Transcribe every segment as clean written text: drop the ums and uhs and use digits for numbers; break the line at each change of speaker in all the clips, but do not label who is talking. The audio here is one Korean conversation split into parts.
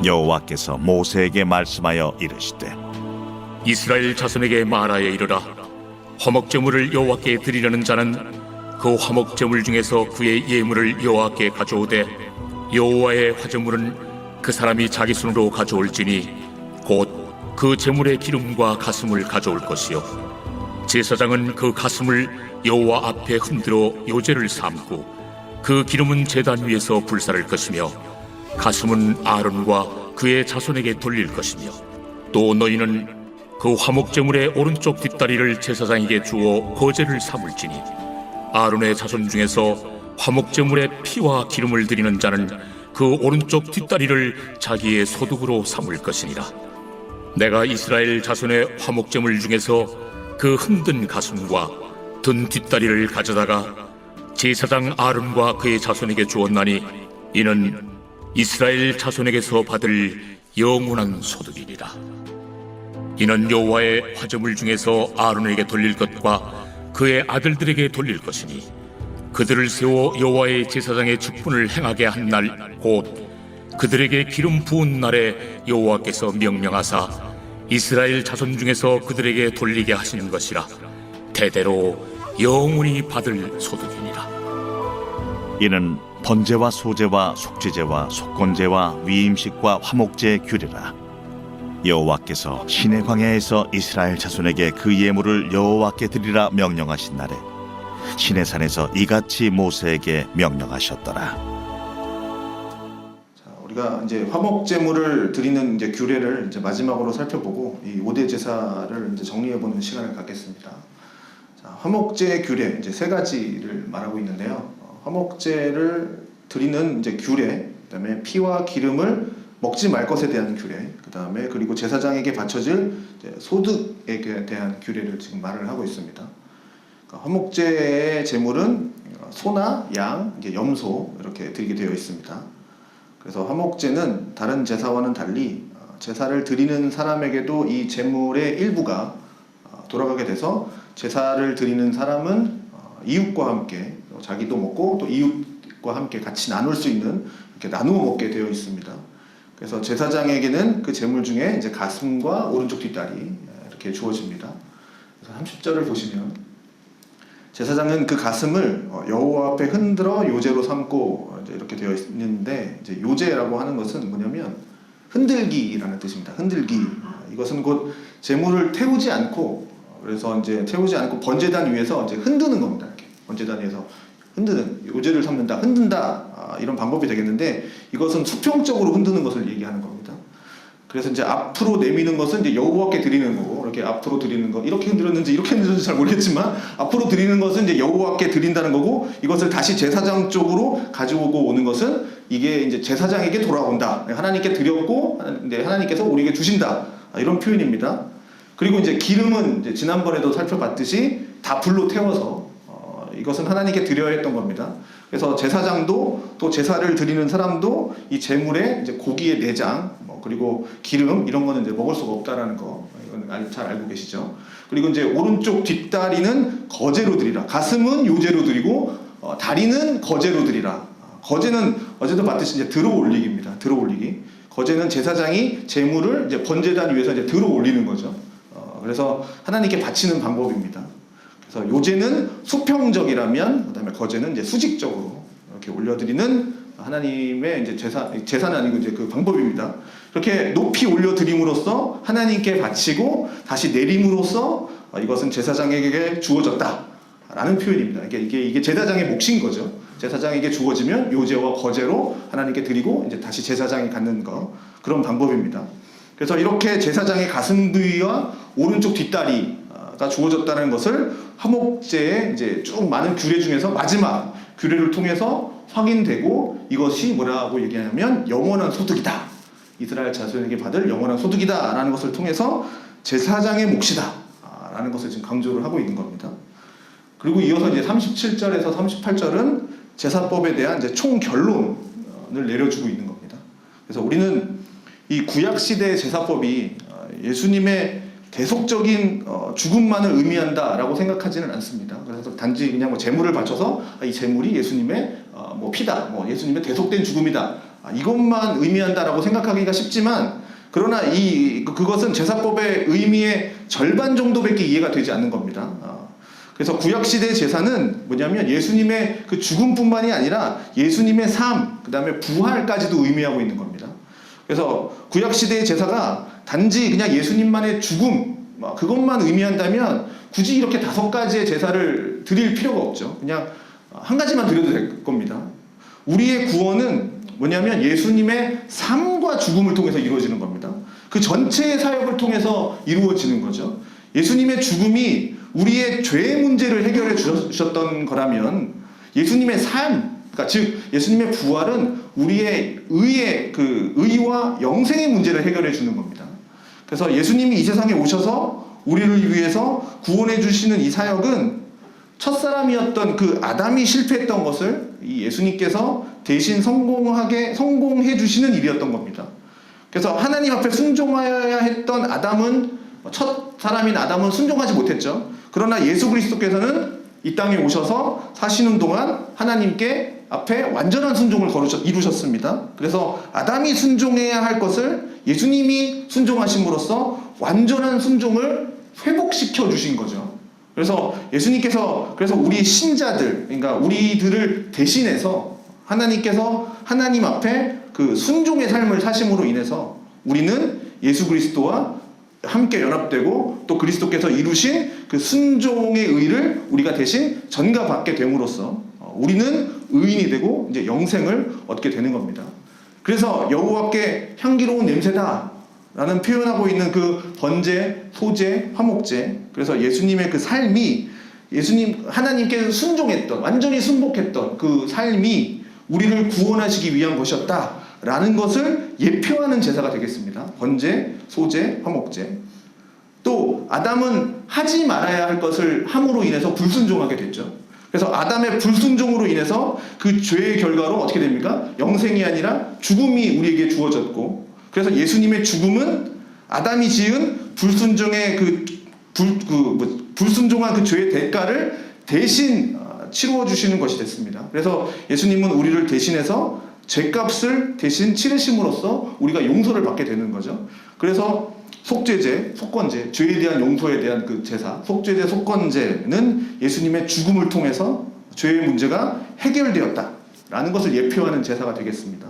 여호와께서 모세에게 말씀하여 이르시되
이스라엘 자손에게 말하여 이르라. 화목제물을 여호와께 드리려는 자는 그 화목제물 중에서 그의 예물을 여호와께 가져오되 여호와의 화제물은 그 사람이 자기 손으로 가져올지니 곧 그 제물의 기름과 가슴을 가져올 것이요 제사장은 그 가슴을 여호와 앞에 흔들어 요제를 삼고 그 기름은 제단 위에서 불사를 것이며 가슴은 아론과 그의 자손에게 돌릴 것이며 또 너희는 그 화목제물의 오른쪽 뒷다리를 제사장에게 주어 거제를 삼을지니 아론의 자손 중에서 화목제물의 피와 기름을 드리는 자는 그 오른쪽 뒷다리를 자기의 소득으로 삼을 것이니라. 내가 이스라엘 자손의 화목제물 중에서 그 흔든 가슴과 든 뒷다리를 가져다가 제사장 아론과 그의 자손에게 주었나니 이는 이스라엘 자손에게서 받을 영원한 소득이니라. 이는 여호와의 화제물 중에서 아론에게 돌릴 것과 그의 아들들에게 돌릴 것이니 그들을 세워 여호와의 제사장의 직분을 행하게 한 날 곧 그들에게 기름 부은 날에 여호와께서 명령하사 이스라엘 자손 중에서 그들에게 돌리게 하시는 것이라. 대대로 영원히 받을 소득이니라.
이는 번제와 소제와 속죄제와 속건제와 위임식과 화목제의 규례라. 여호와께서 시내 광야에서 이스라엘 자손에게 그 예물을 여호와께 드리라 명령하신 날에 시내산에서 이같이 모세에게 명령하셨더라.
우리가 이제 화목제물을 드리는 이제 규례를 이제 마지막으로 살펴보고 이 5대 제사를 이제 정리해보는 시간을 갖겠습니다. 자, 화목제 규례 이제 세 가지를 말하고 있는데요. 화목제를 드리는 이제 규례, 그다음에 피와 기름을 먹지 말 것에 대한 규례, 그다음에 그리고 제사장에게 바쳐질 소득에 대한 규례를 지금 말을 하고 있습니다. 그러니까 화목제의 제물은 소나 양, 이제 염소 이렇게 드리게 되어 있습니다. 그래서 화목제는 다른 제사와는 달리 제사를 드리는 사람에게도 이 제물의 일부가 돌아가게 돼서 제사를 드리는 사람은 이웃과 함께 자기도 먹고 또 이웃과 함께 같이 나눌 수 있는 이렇게 나누어 먹게 되어 있습니다. 그래서 제사장에게는 그 제물 중에 이제 가슴과 오른쪽 뒷다리 이렇게 주어집니다. 그래서 30절을 보시면 제사장은 그 가슴을 여호와 앞에 흔들어 요제로 삼고 이제 이렇게 되어 있는데 이제 요제라고 하는 것은 뭐냐면 흔들기라는 뜻입니다. 흔들기. 이것은 곧 제물을 태우지 않고 그래서 이제 태우지 않고 번제단 위에서 이제 흔드는 겁니다. 이렇게 번제단 위에서 흔드는 요제를 삼는다, 흔든다 이런 방법이 되겠는데 이것은 수평적으로 흔드는 것을 얘기하는 겁니다. 그래서 이제 앞으로 내미는 것은 이제 여호와께 드리는 거고 이렇게 앞으로 드리는 거 이렇게 흔들었는지 이렇게 흔들었는지 잘 모르겠지만 앞으로 드리는 것은 이제 여호와께 드린다는 거고 이것을 다시 제사장 쪽으로 가지고 오는 것은 이게 이제 제사장에게 돌아온다. 하나님께 드렸고 하나님께서 우리에게 주신다. 이런 표현입니다. 그리고 이제 기름은 이제 지난번에도 살펴봤듯이 다 불로 태워서 이것은 하나님께 드려야 했던 겁니다. 그래서 제사장도 또 제사를 드리는 사람도 이 제물에 이제 고기의 내장 그리고 기름 이런 거는 이제 먹을 수가 없다라는 거 이건 잘 알고 계시죠. 그리고 이제 오른쪽 뒷다리는 거제로 드리라. 가슴은 요제로 드리고 다리는 거제로 드리라. 거제는 어제도 봤듯이 이제 들어 올리기입니다. 들어 올리기. 거제는 제사장이 제물을 이제 번제단 위에서 이제 들어 올리는 거죠. 그래서 하나님께 바치는 방법입니다. 그래서 요제는 수평적이라면 그다음에 거제는 이제 수직적으로 이렇게 올려드리는 하나님의 이제 제사는 아니고 이제 그 방법입니다. 그렇게 높이 올려드림으로써 하나님께 바치고 다시 내림으로써 이것은 제사장에게 주어졌다라는 표현입니다. 이게 제사장의 몫인 거죠. 제사장에게 주어지면 요제와 거제로 하나님께 드리고 이제 다시 제사장이 갖는 거 그런 방법입니다. 그래서 이렇게 제사장의 가슴 부위와 오른쪽 뒷다리가 주어졌다는 것을 화목제의 이제 쭉 많은 규례 중에서 마지막 규례를 통해서 확인되고 이것이 뭐라고 얘기하냐면 영원한 소득이다. 이스라엘 자손에게 받을 영원한 소득이다 라는 것을 통해서 제사장의 몫이다 라는 것을 지금 강조를 하고 있는 겁니다. 그리고 이어서 이제 37절에서 38절은 제사법에 대한 이제 총결론을 내려주고 있는 겁니다. 그래서 우리는 이 구약시대의 제사법이 예수님의 대속적인 죽음만을 의미한다라고 생각하지는 않습니다. 그래서 단지 그냥 뭐 제물을 바쳐서 이 제물이 예수님의 뭐 피다, 뭐 예수님의 대속된 죽음이다 이것만 의미한다라고 생각하기가 쉽지만, 그러나 그것은 제사법의 의미의 절반 정도밖에 이해가 되지 않는 겁니다. 그래서 구약시대의 제사는 뭐냐면 예수님의 그 죽음뿐만이 아니라 예수님의 삶, 그 다음에 부활까지도 의미하고 있는 겁니다. 그래서 구약시대의 제사가 단지 그냥 예수님만의 죽음, 그것만 의미한다면 굳이 이렇게 5가지의 제사를 드릴 필요가 없죠. 그냥 한 가지만 드려도 될 겁니다. 우리의 구원은 뭐냐면 예수님의 삶과 죽음을 통해서 이루어지는 겁니다. 그 전체의 사역을 통해서 이루어지는 거죠. 예수님의 죽음이 우리의 죄의 문제를 해결해 주셨던 거라면 예수님의 삶, 그러니까 즉 예수님의 부활은 우리의 의와 영생의 문제를 해결해 주는 겁니다. 그래서 예수님이 이 세상에 오셔서 우리를 위해서 구원해 주시는 이 사역은 첫사람이었던 그 아담이 실패했던 것을 이 예수님께서 대신 성공해 주시는 일이었던 겁니다. 그래서 하나님 앞에 순종하여야 했던 첫 사람인 아담은 순종하지 못했죠. 그러나 예수 그리스도께서는 이 땅에 오셔서 사시는 동안 하나님께 앞에 완전한 순종을 이루셨습니다. 그래서 아담이 순종해야 할 것을 예수님이 순종하심으로써 완전한 순종을 회복시켜 주신 거죠. 그래서 예수님께서 우리 신자들, 그러니까 우리들을 대신해서 하나님께서 하나님 앞에 그 순종의 삶을 사심으로 인해서 우리는 예수 그리스도와 함께 연합되고 또 그리스도께서 이루신 그 순종의 의를 우리가 대신 전가받게 됨으로써 우리는 의인이 되고 이제 영생을 얻게 되는 겁니다. 그래서 여호와께 향기로운 냄새다 라는 표현하고 있는 그 번제, 소제, 화목제, 그래서 예수님의 그 삶이 하나님께 순종했던, 완전히 순복했던 그 삶이 우리를 구원하시기 위한 것이었다 라는 것을 예표하는 제사가 되겠습니다. 번제, 소제, 화목제. 또 아담은 하지 말아야 할 것을 함으로 인해서 불순종하게 됐죠. 그래서 아담의 불순종으로 인해서 그 죄의 결과로 어떻게 됩니까? 영생이 아니라 죽음이 우리에게 주어졌고, 그래서 예수님의 죽음은 아담이 지은 불순종의 불순종한 그 죄의 대가를 대신 치루어 주시는 것이 됐습니다. 그래서 예수님은 우리를 대신해서 죄값을 대신 치르심으로써 우리가 용서를 받게 되는 거죠. 그래서 속죄제, 속건제, 죄에 대한 용서에 대한 그 제사, 속죄제, 속건제는 예수님의 죽음을 통해서 죄의 문제가 해결되었다라는 것을 예표하는 제사가 되겠습니다.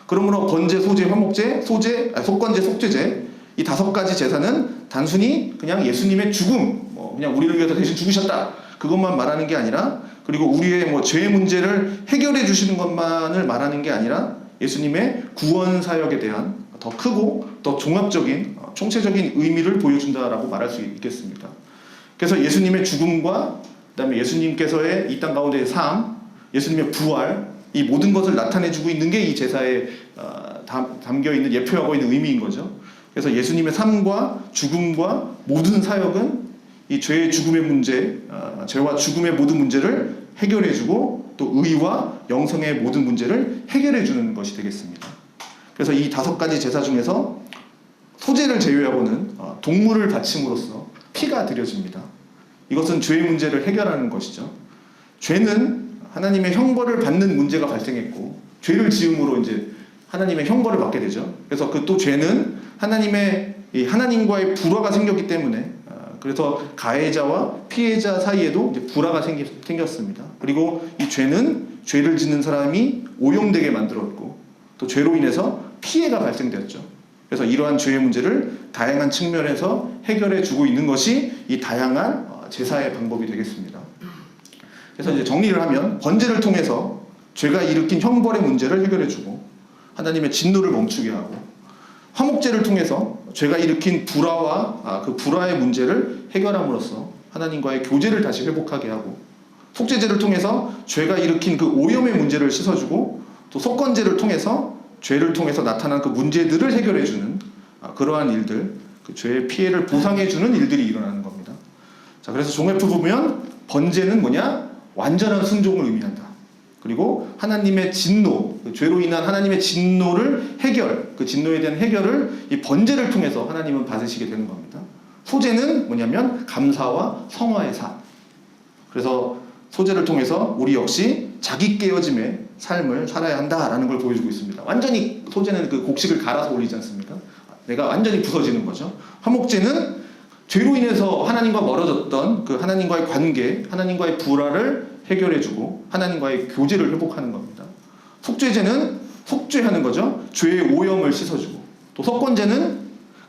그러므로 번제, 소제, 화목제, 속건제, 속죄제, 이 5가지 제사는 단순히 그냥 예수님의 죽음, 그냥 우리를 위해서 대신 죽으셨다, 그것만 말하는 게 아니라, 그리고 우리의 죄의 문제를 해결해 주시는 것만을 말하는 게 아니라 예수님의 구원 사역에 대한 더 크고 더 종합적인, 총체적인 의미를 보여준다라고 말할 수 있겠습니다. 그래서 예수님의 죽음과 그다음에 예수님께서의 이 땅 가운데의 삶, 예수님의 부활, 이 모든 것을 나타내주고 있는 게 이 제사에 담겨있는, 예표하고 있는 의미인 거죠. 그래서 예수님의 삶과 죽음과 모든 사역은 이 죄의 죽음의 문제, 죄와 죽음의 모든 문제를 해결해주고 또 의와 영생의 모든 문제를 해결해주는 것이 되겠습니다. 그래서 이 5가지 제사 중에서 소제를 제외하고는 동물을 바침으로써 피가 드려집니다. 이것은 죄의 문제를 해결하는 것이죠. 죄는 하나님의 형벌을 받는 문제가 발생했고, 죄를 지음으로 이제 하나님의 형벌을 받게 되죠. 그래서 그 또 죄는 하나님과의 불화가 생겼기 때문에, 그래서 가해자와 피해자 사이에도 이제 불화가 생겼습니다. 그리고 이 죄는 죄를 짓는 사람이 오염되게 만들었고, 또 죄로 인해서 피해가 발생되었죠. 그래서 이러한 죄의 문제를 다양한 측면에서 해결해 주고 있는 것이 이 다양한 제사의 방법이 되겠습니다. 그래서 이제 정리를 하면, 번제를 통해서 죄가 일으킨 형벌의 문제를 해결해 주고 하나님의 진노를 멈추게 하고, 화목제를 통해서 죄가 일으킨 불화와 그 불화의 문제를 해결함으로써 하나님과의 교제를 다시 회복하게 하고, 속죄제를 통해서 죄가 일으킨 그 오염의 문제를 씻어주고, 또 속건제를 통해서 죄를 통해서 나타난 그 문제들을 해결해주는 그러한 일들, 그 죄의 피해를 보상해주는 일들이 일어나는 겁니다. 자, 그래서 종합해 보면 번제는 뭐냐? 완전한 순종을 의미한다. 그리고 하나님의 진노, 그 죄로 인한 하나님의 진노를 그 진노에 대한 해결을 이 번제를 통해서 하나님은 받으시게 되는 겁니다. 소제는 뭐냐면 감사와 성화의 삶. 그래서 소제를 통해서 우리 역시 자기 깨어짐에 삶을 살아야 한다라는 걸 보여주고 있습니다. 완전히 소재는 그 곡식을 갈아서 올리지 않습니까? 내가 완전히 부서지는 거죠. 화목제는 죄로 인해서 하나님과 멀어졌던 그 하나님과의 관계, 하나님과의 불화를 해결해주고 하나님과의 교제를 회복하는 겁니다. 속죄제는 속죄하는 거죠. 죄의 오염을 씻어주고, 또 속건제는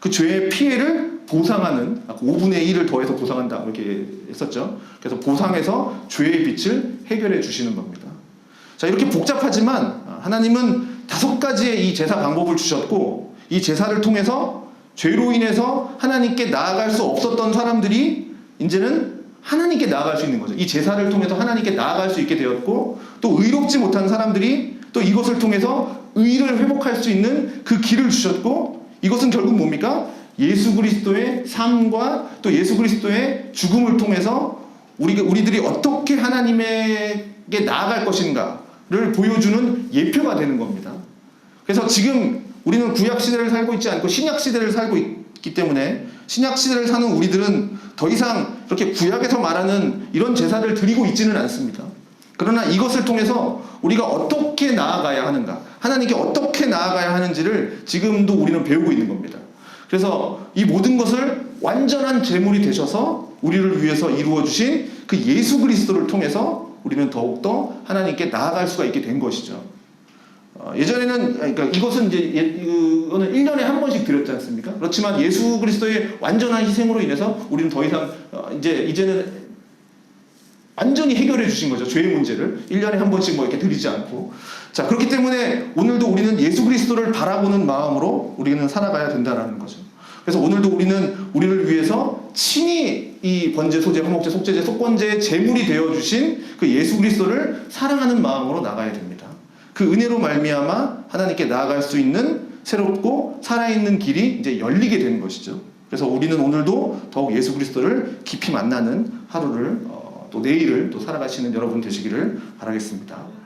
그 죄의 피해를 보상하는, 5분의 1을 더해서 보상한다 이렇게 했었죠. 그래서 보상해서 죄의 빛을 해결해 주시는 겁니다. 자, 이렇게 복잡하지만 하나님은 5가지의 이 제사 방법을 주셨고, 이 제사를 통해서 죄로 인해서 하나님께 나아갈 수 없었던 사람들이 이제는 하나님께 나아갈 수 있는 거죠. 이 제사를 통해서 하나님께 나아갈 수 있게 되었고, 또 의롭지 못한 사람들이 또 이것을 통해서 의를 회복할 수 있는 그 길을 주셨고, 이것은 결국 뭡니까? 예수 그리스도의 삶과 또 예수 그리스도의 죽음을 통해서 우리들이 어떻게 하나님에게 나아갈 것인가를 보여주는 예표가 되는 겁니다. 그래서 지금 우리는 구약 시대를 살고 있지 않고 신약 시대를 살고 있기 때문에, 신약 시대를 사는 우리들은 더 이상 그렇게 구약에서 말하는 이런 제사를 드리고 있지는 않습니다. 그러나 이것을 통해서 우리가 어떻게 나아가야 하는가, 하나님께 어떻게 나아가야 하는지를 지금도 우리는 배우고 있는 겁니다. 그래서 이 모든 것을 완전한 제물이 되셔서 우리를 위해서 이루어 주신 그 예수 그리스도를 통해서 우리는 더욱더 하나님께 나아갈 수가 있게 된 것이죠. 예전에는, 그러니까 이것은 이거는 1년에 한 번씩 드렸지 않습니까? 그렇지만 예수 그리스도의 완전한 희생으로 인해서 우리는 더 이상 이제는 완전히 해결해 주신 거죠. 죄의 문제를 1년에 한 번씩 이렇게 드리지 않고. 자, 그렇기 때문에 오늘도 우리는 예수 그리스도를 바라보는 마음으로 우리는 살아가야 된다는 거죠. 그래서 오늘도 우리는 우리를 위해서 친히 이 번제, 소제, 화목제, 속죄제, 속건제의 제물이 되어주신 그 예수 그리스도를 사랑하는 마음으로 나가야 됩니다. 그 은혜로 말미암아 하나님께 나아갈 수 있는 새롭고 살아있는 길이 이제 열리게 되는 것이죠. 그래서 우리는 오늘도 더욱 예수 그리스도를 깊이 만나는 하루를 또 내일을 또 살아가시는 여러분 되시기를 바라겠습니다.